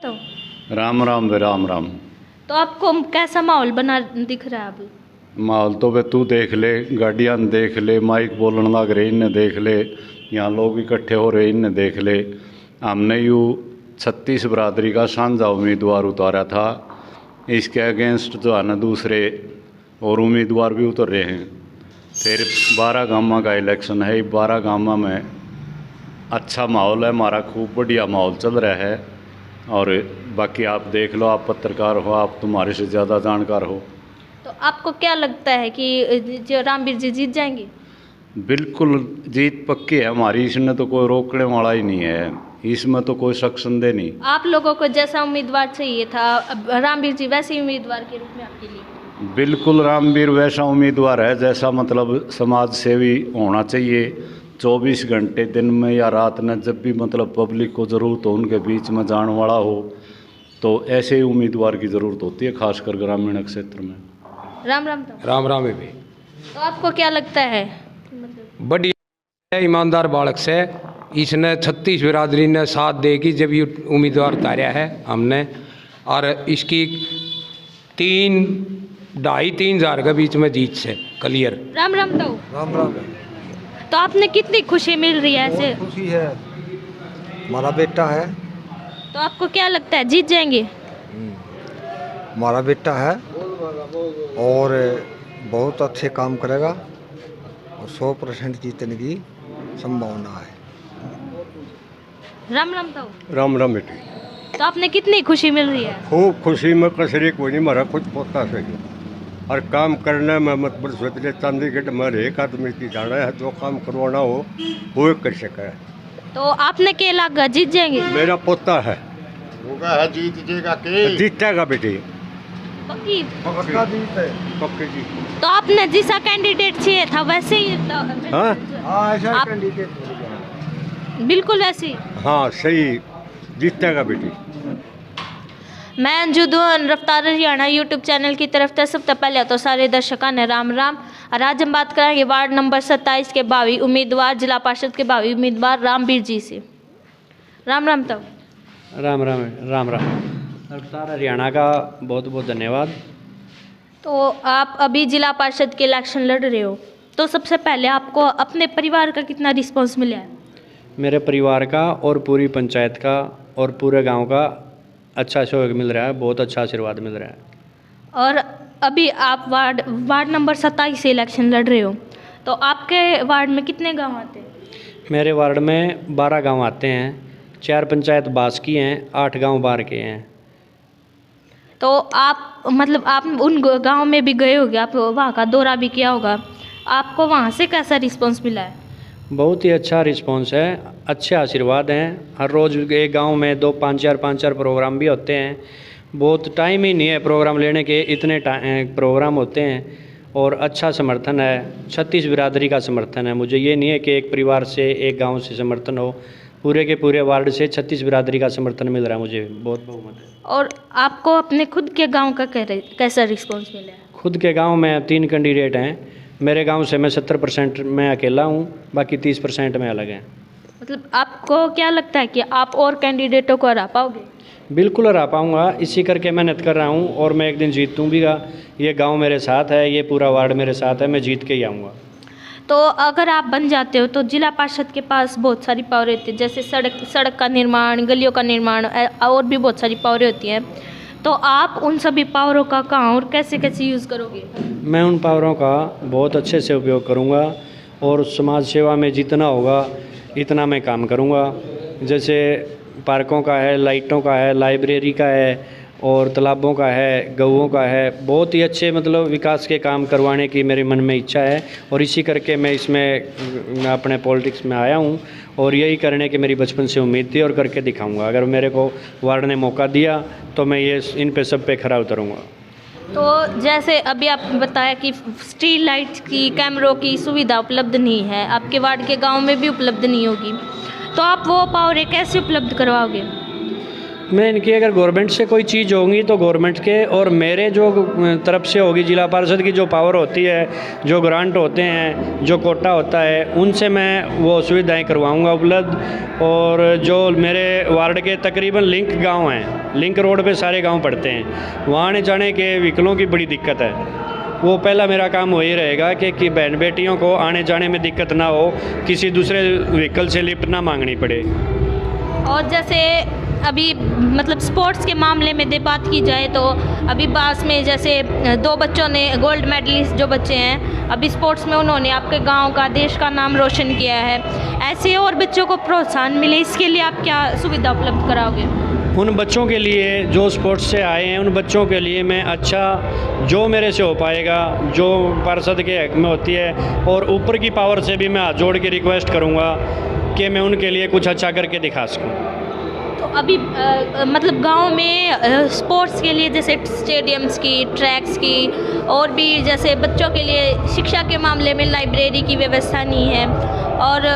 तो राम राम वे राम राम। तो आपको कैसा माहौल बना दिख रहा है अभी? माहौल तो वे तू देख ले, गाड़ियाँ देख ले, माइक बोलने लग रहे इन्हें देख ले, यहाँ लोग इकट्ठे हो रहे इन्हें देख ले। हमने यूँ 36 बरादरी का साझा उम्मीदवार उतारा था, इसके अगेंस्ट जो है ना दूसरे और उम्मीदवार भी उतर रहे हैं। फिर 12 गाँव का इलेक्शन है, 12 गाँव में अच्छा माहौल है, हमारा खूब बढ़िया माहौल चल रहा है। और बाकी आप देख लो, आप पत्रकार हो, आप तुम्हारे से ज़्यादा जानकार हो। तो आपको क्या लगता है कि जो रामवीर जी जीत जाएंगे? बिल्कुल जीत पक्की है हमारी, इसमें तो कोई रोकने वाला ही नहीं है, इसमें तो कोई शक संदेह नहीं। आप लोगों को जैसा उम्मीदवार चाहिए था रामवीर जी वैसे ही उम्मीदवार के रूप में आपके लिए? बिल्कुल रामवीर वैसा उम्मीदवार है जैसा मतलब समाज सेवी होना चाहिए। 24 घंटे दिन में या रात में जब भी मतलब पब्लिक को ज़रूरत हो उनके बीच में जाने वाला हो, तो ऐसे ही उम्मीदवार की ज़रूरत होती है, खासकर ग्रामीण क्षेत्र में। राम राम। तो राम राम भी। तो आपको क्या लगता है? बढ़िया ईमानदार बालक से इसने 36 बिरादरी ने साथ देगी जब ये उम्मीदवार उतारा है हमने, और इसकी 2,500-3 हज़ार के बीच में जीत से क्लियर। राम राम। तो राम राम। तो आपने कितनी खुशी मिल रही है ऐसे? खुशी है, हमारा बेटा है। तो आपको क्या लगता है जीत जाएंगे? हमारा बेटा है और बहुत अच्छे काम करेगा और 100% जीतने की संभावना है। राम राम। तो राम राम बेटी। तो आपने कितनी खुशी मिल रही है? खूब खुशी में कसरे कोई नहीं, मारा खुद पोता सके और काम करने में मतलब सोच ले चंडीगढ़ में एक आदमी की जाना है, जो काम करवाना हो वो कर सके। तो आपने क्या लगा जीत जाएंगे? मेरा पोता है, होगा है, जीत जाएगा के जीतेगा बेटी, पक्की? पक्का जीत है। पक्की जीत। तो आपने जैसा कैंडिडेट चाहिए था वैसे ही हाँ हाँ, ऐसा आप- कैंडिडेट बिल्कुल वैसे ही। हाँ सही, जीतेगा बेटी। मैं अंजू दून रफ्तार हरियाणा यूट्यूब चैनल की तरफ से सबसे पहले तो सारे दर्शकों ने राम राम। और आज हम बात करेंगे वार्ड नंबर 27 के भावी उम्मीदवार, जिला पार्षद के भावी उम्मीदवार रामवीर जी से। राम राम। तो राम राम। राम राम। रफ्तार हरियाणा का बहुत बहुत धन्यवाद। तो आप अभी जिला पार्षद के इलेक्शन लड़ रहे हो, तो सबसे पहले आपको अपने परिवार का कितना रिस्पॉन्स मिला है? मेरे परिवार का और पूरी पंचायत का और पूरे गांव का अच्छा सहयोग मिल रहा है, बहुत अच्छा आशीर्वाद मिल रहा है। और अभी आप वार्ड नंबर 27 से इलेक्शन लड़ रहे हो, तो आपके वार्ड में कितने गांव आते हैं? मेरे वार्ड में 12 गांव आते हैं, 4 पंचायत बास की हैं, 8 गांव बाहर के हैं। तो आप मतलब आप उन गांव में भी गए होगे, आप वहाँ का दौरा भी किया होगा, आपको वहाँ से कैसा रिस्पांस मिला है? बहुत ही अच्छा रिस्पांस है, अच्छे आशीर्वाद हैं। हर रोज़ एक गांव में 5-4 प्रोग्राम भी होते हैं। बहुत टाइम ही नहीं है प्रोग्राम लेने के, इतने प्रोग्राम होते हैं और अच्छा समर्थन है। 36 बिरादरी का समर्थन है, मुझे ये नहीं है कि एक परिवार से एक गांव से समर्थन हो, पूरे के पूरे वार्ड से 36 बिरादरी का समर्थन मिल रहा है, मुझे बहुत बहुमत है। और आपको अपने खुद के गांव का कैसा रिस्पांस मिला है? खुद के गांव में 3 कैंडिडेट हैं। मेरे गांव से मैं 70% में अकेला हूं, बाकी 30% में अलग हैं। मतलब आपको क्या लगता है कि आप और कैंडिडेटों को हरा पाओगे? बिल्कुल हरा पाऊंगा, इसी करके मेहनत कर रहा हूं और मैं एक दिन जीतूँ भी। ये गांव मेरे साथ है, ये पूरा वार्ड मेरे साथ है, मैं जीत के ही आऊँगा। तो अगर आप बन जाते हो तो जिला पार्षद के पास बहुत सारी पावर होती है, जैसे सड़क का निर्माण, गलियों का निर्माण और भी बहुत सारी पावर होती हैं। तो आप उन सभी पावरों का कहाँ और कैसे कैसे यूज़ करोगे? मैं उन पावरों का बहुत अच्छे से उपयोग करूंगा और समाज सेवा में जितना होगा इतना मैं काम करूंगा। जैसे पार्कों का है, लाइटों का है, लाइब्रेरी का है और तालाबों का है, गऊओं का है, बहुत ही अच्छे मतलब विकास के काम करवाने की मेरे मन में इच्छा है। और इसी करके मैं इसमें अपने पॉलिटिक्स में आया हूं और यही करने की मेरी बचपन से उम्मीद थी और करके दिखाऊंगा। अगर मेरे को वार्ड ने मौका दिया तो मैं ये इन पे सब पे खरा उतरूँगा। तो जैसे अभी आप बताया कि स्ट्रीट लाइट्स की, कैमरों की सुविधा उपलब्ध नहीं है, आपके वार्ड के गांव में भी उपलब्ध नहीं होगी, तो आप वो पावर कैसे उपलब्ध करवाओगे? मैं इनकी अगर गवर्नमेंट से कोई चीज़ होगी तो गवर्नमेंट के, और मेरे जो तरफ से होगी जिला पार्षद की जो पावर होती है, जो ग्रांट होते हैं, जो कोटा होता है, उनसे मैं वो सुविधाएं करवाऊंगा उपलब्ध। और जो मेरे वार्ड के तकरीबन लिंक गांव हैं, लिंक रोड पे सारे गांव पड़ते हैं, वहाँ आने जाने के व्हीकलों की बड़ी दिक्कत है। वो पहला मेरा काम वही रहेगा कि बहन बेटियों को आने जाने में दिक्कत ना हो, किसी दूसरे व्हीकल से लिफ्ट ना मांगनी पड़े। और जैसे अभी मतलब स्पोर्ट्स के मामले में बात की जाए तो अभी बास में जैसे 2 बच्चों ने गोल्ड मेडलिस्ट जो बच्चे हैं अभी स्पोर्ट्स में, उन्होंने आपके गांव का, देश का नाम रोशन किया है। ऐसे और बच्चों को प्रोत्साहन मिले, इसके लिए आप क्या सुविधा उपलब्ध कराओगे? उन बच्चों के लिए जो स्पोर्ट्स से आए हैं, उन बच्चों के लिए मैं अच्छा जो मेरे से हो पाएगा, जो पार्षद के हक में होती है, और ऊपर की पावर से भी मैं हाथ जोड़ के रिक्वेस्ट करूँगा कि मैं उनके लिए कुछ अच्छा करके दिखा सकूँ। तो अभी मतलब गांव में स्पोर्ट्स के लिए जैसे स्टेडियम्स की, ट्रैक्स की, और भी जैसे बच्चों के लिए शिक्षा के मामले में लाइब्रेरी की व्यवस्था नहीं है। और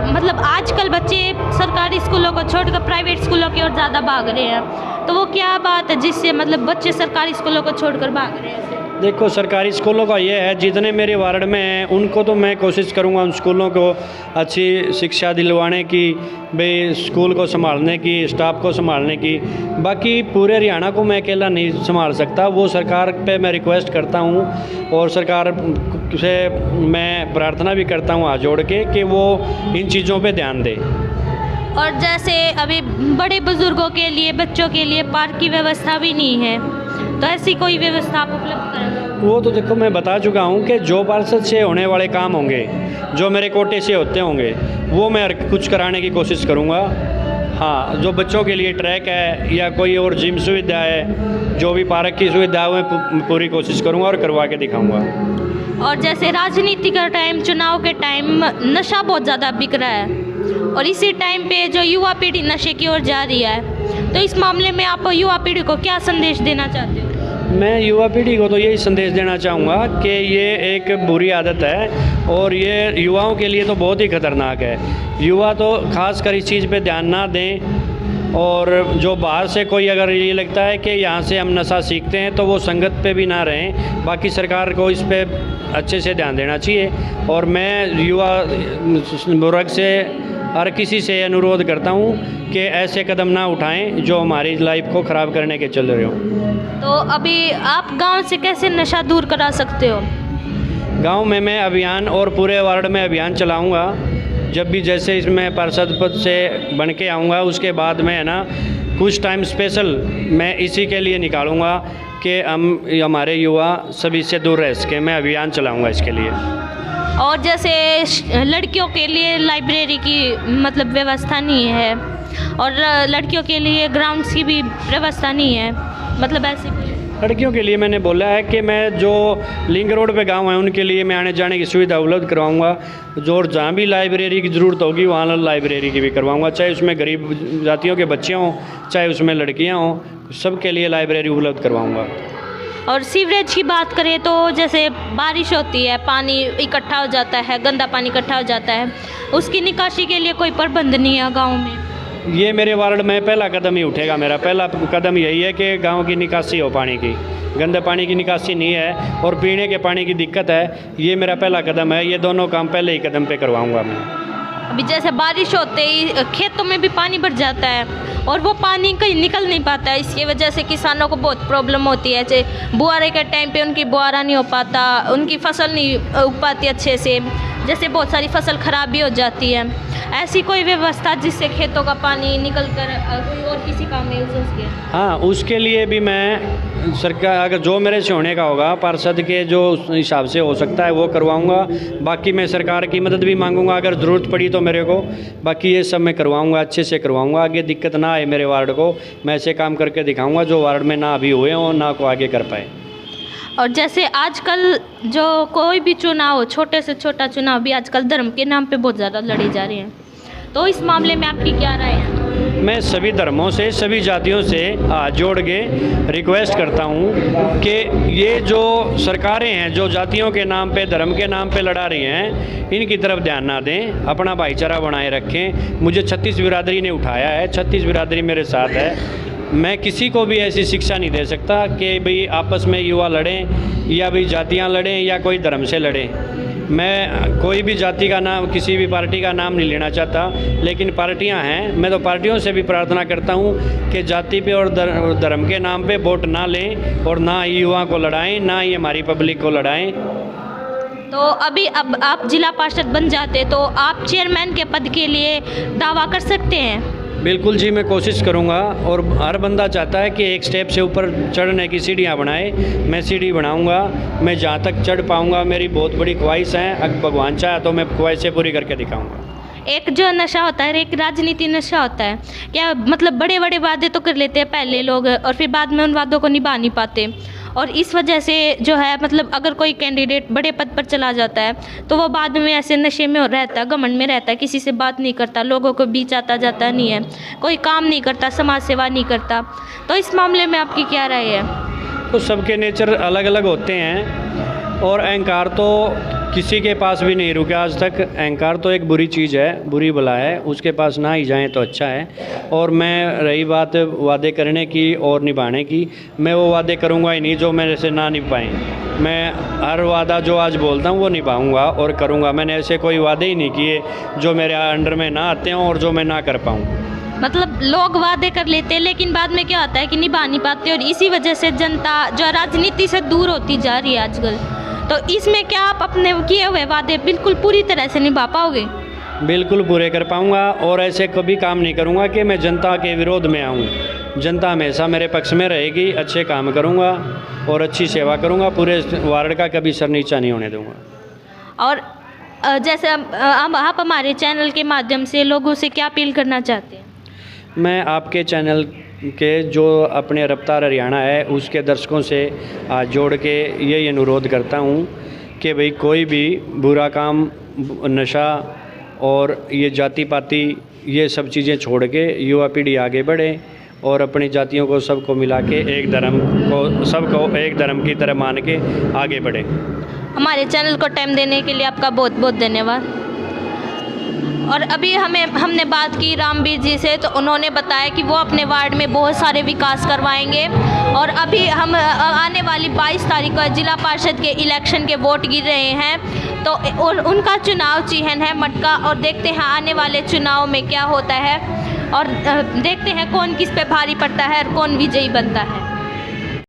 मतलब आजकल बच्चे सरकारी स्कूलों को छोड़कर प्राइवेट स्कूलों की ओर ज़्यादा भाग रहे हैं, तो वो क्या बात है जिससे मतलब बच्चे सरकारी स्कूलों को छोड़कर भाग रहे हैं? देखो, सरकारी स्कूलों का ये है, जितने मेरे वार्ड में हैं उनको तो मैं कोशिश करूँगा उन स्कूलों को अच्छी शिक्षा दिलवाने की, भाई स्कूल को संभालने की, स्टाफ को संभालने की। बाकी पूरे हरियाणा को मैं अकेला नहीं संभाल सकता, वो सरकार पे मैं रिक्वेस्ट करता हूँ और सरकार से मैं प्रार्थना भी करता हूँ हाथ जोड़ के कि वो इन चीज़ों पे ध्यान दे। और जैसे अभी बड़े बुजुर्गों के लिए, बच्चों के लिए पार्क की व्यवस्था भी नहीं है, तो ऐसी कोई व्यवस्था आप उपलब्ध करेंगे? वो तो देखो मैं बता चुका हूँ कि जो पार्षद से होने वाले काम होंगे, जो मेरे कोटे से होते होंगे, वो मैं कुछ कराने की कोशिश करूँगा। हाँ, जो बच्चों के लिए ट्रैक है या कोई और जिम सुविधा है, जो भी पार्क की सुविधा है, मैं पूरी कोशिश करूँगा और करवा के दिखाऊँगा। और जैसे राजनीति का टाइम, चुनाव के टाइम नशा बहुत ज़्यादा बिक रहा है, और इसी टाइम पे जो युवा पीढ़ी नशे की ओर जा रही है, तो इस मामले में आप युवा पीढ़ी को क्या संदेश देना चाहते हो? मैं युवा पीढ़ी को तो यही संदेश देना चाहूँगा कि ये एक बुरी आदत है और ये युवाओं के लिए तो बहुत ही खतरनाक है। युवा तो खास कर इस चीज़ पे ध्यान ना दें, और जो बाहर से कोई अगर ये लगता है कि यहाँ से हम नशा सीखते हैं तो वो संगत पे भी ना रहें। बाकी सरकार को इस पे अच्छे से ध्यान देना चाहिए, और मैं युवा वर्ग से हर किसी से अनुरोध करता हूँ कि ऐसे कदम ना उठाएं जो हमारी लाइफ को ख़राब करने के चल रहे हो। तो अभी आप गांव से कैसे नशा दूर करा सकते हो? गांव में मैं अभियान और पूरे वार्ड में अभियान चलाऊंगा। जब भी जैसे इसमें पार्षद पद से बन के आऊँगा, उसके बाद में है ना कुछ टाइम स्पेशल मैं इसी के लिए निकालूंगा कि हम हमारे युवा सभी से दूर रह सकें। मैं अभियान चलाऊँगा इसके लिए। और जैसे लड़कियों के लिए लाइब्रेरी की मतलब व्यवस्था नहीं है, और लड़कियों के लिए ग्राउंड्स की भी व्यवस्था नहीं है, मतलब ऐसे लड़कियों के लिए मैंने बोला है कि मैं जो लिंक रोड पे गांव है उनके लिए मैं आने जाने की सुविधा उपलब्ध करवाऊंगा। जो जहाँ भी लाइब्रेरी की ज़रूरत होगी वहाँ लाइब्रेरी की भी करवाऊंगा, चाहे उसमें गरीब जातियों के बच्चे हों, चाहे उसमें लड़कियाँ हों, सबके लिए लाइब्रेरी उपलब्ध करवाऊँगा। और सीवरेज की बात करें तो जैसे बारिश होती है, पानी इकट्ठा हो जाता है, गंदा पानी इकट्ठा हो जाता है, उसकी निकासी के लिए कोई प्रबंध नहीं है गांव में। ये मेरे वार्ड में पहला कदम ही उठेगा। मेरा पहला कदम यही है कि गांव की निकासी हो पानी की। गंदे पानी की निकासी नहीं है और पीने के पानी की दिक्कत है, ये मेरा पहला कदम है। ये दोनों काम पहले ही कदम पे करवाऊँगा मैं। अभी जैसे बारिश होते ही खेतों में भी पानी भर जाता है और वो पानी कहीं निकल नहीं पाता है, इसकी वजह से किसानों को बहुत प्रॉब्लम होती है। जैसे बुआरे के टाइम पे उनकी बुआरा नहीं हो पाता, उनकी फसल नहीं उग पाती अच्छे से, जैसे बहुत सारी फसल ख़राब भी हो जाती है। ऐसी कोई व्यवस्था जिससे खेतों का पानी निकल कर कोई और किसी काम में यूज़ हो सके? हाँ, उसके लिए भी मैं सरकार अगर जो मेरे से होने का होगा, पार्षद के जो हिसाब से हो सकता है वो करवाऊंगा। बाकी मैं सरकार की मदद भी मांगूंगा अगर ज़रूरत पड़ी तो मेरे को। बाकी ये सब मैं करवाऊंगा, अच्छे से करवाऊंगा। आगे दिक्कत ना आए मेरे वार्ड को। मैं ऐसे काम करके दिखाऊंगा जो वार्ड में ना अभी हुए हों, ना को आगे कर पाए। और जैसे आजकल जो कोई भी चुनाव हो, छोटे से छोटा चुनाव भी आजकल धर्म के नाम पे बहुत ज़्यादा लड़ी जा रही हैं, तो इस मामले में आपकी क्या राय है? मैं सभी धर्मों से, सभी जातियों से हाथ जोड़ के रिक्वेस्ट करता हूँ कि ये जो सरकारें हैं जो जातियों के नाम पे, धर्म के नाम पे लड़ा रही हैं, इनकी तरफ ध्यान ना दें, अपना भाईचारा बनाए रखें। मुझे 36 बिरादरी ने उठाया है, 36 बिरादरी मेरे साथ है। मैं किसी को भी ऐसी शिक्षा नहीं दे सकता कि भाई आपस में युवा लड़ें या भाई जातियां लड़ें या कोई धर्म से लड़ें। मैं कोई भी जाति का नाम, किसी भी पार्टी का नाम नहीं लेना चाहता, लेकिन पार्टियां हैं, मैं तो पार्टियों से भी प्रार्थना करता हूं कि जाति पे और धर्म के नाम पे वोट ना लें और ना ही युवा को लड़ाएं, ना ही हमारी पब्लिक को लड़ाएं। तो अभी अब आप जिला पार्षद बन जाते तो आप चेयरमैन के पद के लिए दावा कर सकते हैं? बिल्कुल जी, मैं कोशिश करूंगा और हर बंदा चाहता है कि एक स्टेप से ऊपर चढ़ने की सीढ़ियां बनाए। मैं सीढ़ी बनाऊंगा, मैं जहां तक चढ़ पाऊंगा, मेरी बहुत बड़ी ख्वाहिश है। अगर भगवान चाहे तो मैं ख्वाहिशें पूरी करके दिखाऊंगा। एक जो नशा होता है, एक राजनीति नशा होता है, क्या मतलब बड़े बड़े वादे तो कर लेते हैं पहले लोग और फिर बाद में उन वादों को निभा नहीं पाते, और इस वजह से जो है मतलब अगर कोई कैंडिडेट बड़े पद पर चला जाता है तो वो बाद में ऐसे नशे में रहता है, घमंड में रहता है, किसी से बात नहीं करता, लोगों को बीच आता जाता नहीं है, कोई काम नहीं करता, समाज सेवा नहीं करता। तो इस मामले में आपकी क्या राय है? तो सबके नेचर अलग अलग होते हैं और अहंकार तो किसी के पास भी नहीं रुका आज तक। अहंकार तो एक बुरी चीज़ है, बुरी बला है, उसके पास ना ही जाएं तो अच्छा है। और मैं रही बात वादे करने की और निभाने की, मैं वो वादे करूँगा ही नहीं जो मेरे से ना निभ पाएँ। मैं हर वादा जो आज बोलता हूँ वो निभाऊँगा और करूँगा। मैंने ऐसे कोई वादे ही नहीं किए जो मेरे अंडर में ना आते हों और जो मैं ना कर पाऊँ। मतलब लोग वादे कर लेते हैं लेकिन बाद में क्या होता है कि निभा नहीं पाते, और इसी वजह से जनता जो राजनीति से दूर होती जा रही है आजकल। तो इसमें क्या आप अपने किए हुए वादे बिल्कुल पूरी तरह से निभा पाओगे? बिल्कुल पूरे कर पाऊँगा और ऐसे कभी काम नहीं करूँगा कि मैं जनता के विरोध में आऊँ। जनता हमेशा मेरे पक्ष में रहेगी, अच्छे काम करूँगा और अच्छी सेवा करूँगा, पूरे वार्ड का कभी सर नीचा नहीं होने दूँगा। और जैसे आप हमारे चैनल के माध्यम से लोगों से क्या अपील करना चाहते हैं? मैं आपके चैनल के जो अपने रफ्तार हरियाणा है उसके दर्शकों से हाथ जोड़ के यही अनुरोध करता हूँ कि भाई कोई भी बुरा काम, नशा और ये जाति पाति, ये सब चीज़ें छोड़ के युवा पीढ़ी आगे बढ़े और अपनी जातियों को सबको मिला के एक धर्म को, सबको एक धर्म की तरह मान के आगे बढ़े। हमारे चैनल को टाइम देने के लिए आपका बहुत बहुत धन्यवाद। और अभी हमने बात की रामवीर जी से, तो उन्होंने बताया कि वो अपने वार्ड में बहुत सारे विकास करवाएंगे। और अभी हम आने वाली 22 तारीख को जिला पार्षद के इलेक्शन के वोट गिर रहे हैं, तो और उनका चुनाव चिन्ह है मटका, और देखते हैं आने वाले चुनाव में क्या होता है और देखते हैं कौन किस पे भारी पड़ता है और कौन विजयी बनता है।